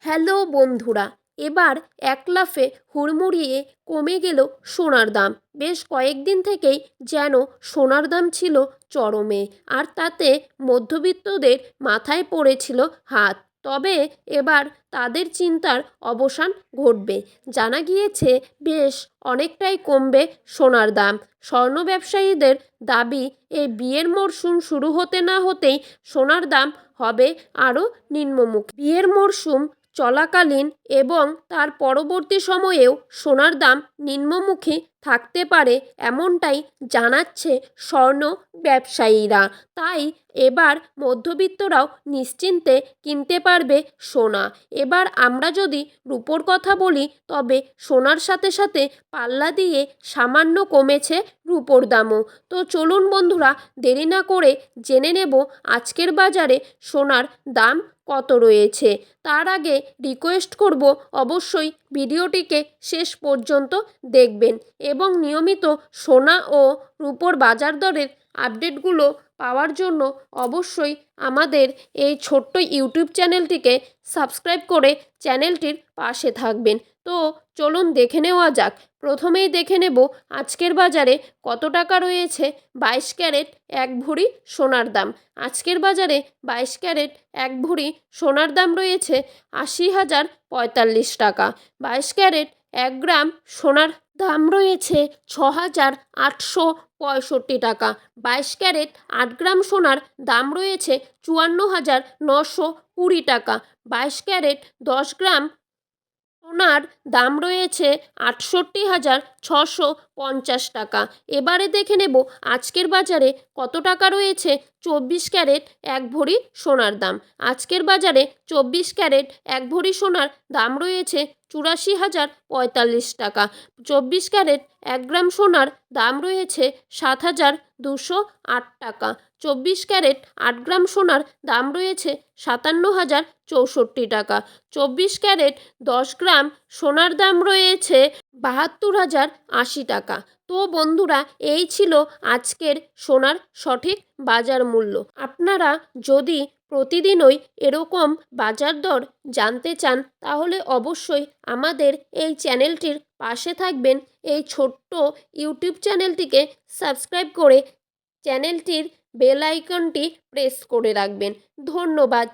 Hello বন্ধুরা, এবার এক লাফে হুড়মুড়িয়ে কমে গেল সোনার দাম। বেশ কয়েকদিন থেকেই যেন সোনার দাম ছিল চরমে, আর তাতে মধ্যবিত্তদের মাথায় পড়েছিল হাত। তবে এবার তাদের চিন্তার অবসান ঘটবে। জানা গিয়েছে বেশ অনেকটাই কমবে সোনার দাম। স্বর্ণ ব্যবসায়ীদের দাবি, এই বিয়ের মরশুম শুরু হতে না হতেই সোনার দাম হবে আরও নিম্নমুখী। বিয়ের মরশুম চলাকালীন এবং তার পরবর্তী সময়েও সোনার দাম নিম্নমুখী থাকতে পারে, এমনটাই জানাচ্ছে স্বর্ণ ব্যবসায়ীরা। তাই এবার মধ্যবিত্তরাও নিশ্চিন্তে কিনতে পারবে সোনা। এবার আমরা যদি রূপোর কথা বলি, তবে সোনার সাথে সাথে পাল্লা দিয়ে সামান্য কমেছে রূপোর দামও। তো চলুন বন্ধুরা, দেরি না করে জেনে নেব আজকের বাজারে সোনার দাম কত রয়েছে। তার আগে রিকোয়েস্ট করব, অবশ্যই ভিডিওটিকে শেষ পর্যন্ত দেখবেন এবং নিয়মিত সোনা ও রূপোর বাজার দরের আপডেটগুলো পাওয়ার জন্য অবশ্যই আমাদের এই ছোট্ট ইউটিউব চ্যানেলটিকে সাবস্ক্রাইব করে চ্যানেলটির পাশে থাকবেন। তো চলুন দেখে নেওয়া যাক। প্রথমেই দেখে নেব আজকের বাজারে কত টাকা রয়েছে 22 ক্যারেট এক ভরি সোনার দাম। আজকের বাজারে 22 ক্যারেট এক ভরি সোনার দাম রয়েছে 80,045 টাকা। 22 ক্যারেট 1 গ্রাম সোনার দাম রয়েছে 6,865 টাকা। 22 ক্যারেট 8 গ্রাম সোনার দাম রয়েছে 54,920 টাকা। 22 ক্যারেট 10 গ্রাম সোনার দাম রয়েছে 68,650 টাকা। এবারে দেখে নেব আজকের বাজারে কত টাকা রয়েছে 24 ক্যারেট এক ভরি সোনার দাম। আজকের বাজারে 24 ক্যারেট এক ভরি সোনার দাম রয়েছে 84,045 টাকা। 24 ক্যারেট 1 গ্রাম সোনার দাম রয়েছে 7,208 টাকা। 24 ক্যারেট 8 গ্রাম সোনার দাম রয়েছে 57,064 টাকা। 24 ক্যারেট 10 গ্রাম সোনার দাম রয়েছে 72,080 টাকা। তো বন্ধুরা, এই ছিল আজকের সোনার সঠিক বাজার মূল্য। আপনারা যদি প্রতিদিনই এরকম বাজার দর জানতে চান, তাহলে অবশ্যই আমাদের এই চ্যানেলটির পাশে থাকবেন। এই ছোট্ট ইউটিউব চ্যানেলটিকে সাবস্ক্রাইব করে চ্যানেলটির বেল আইকনটি প্রেস করে রাখবেন। ধন্যবাদ।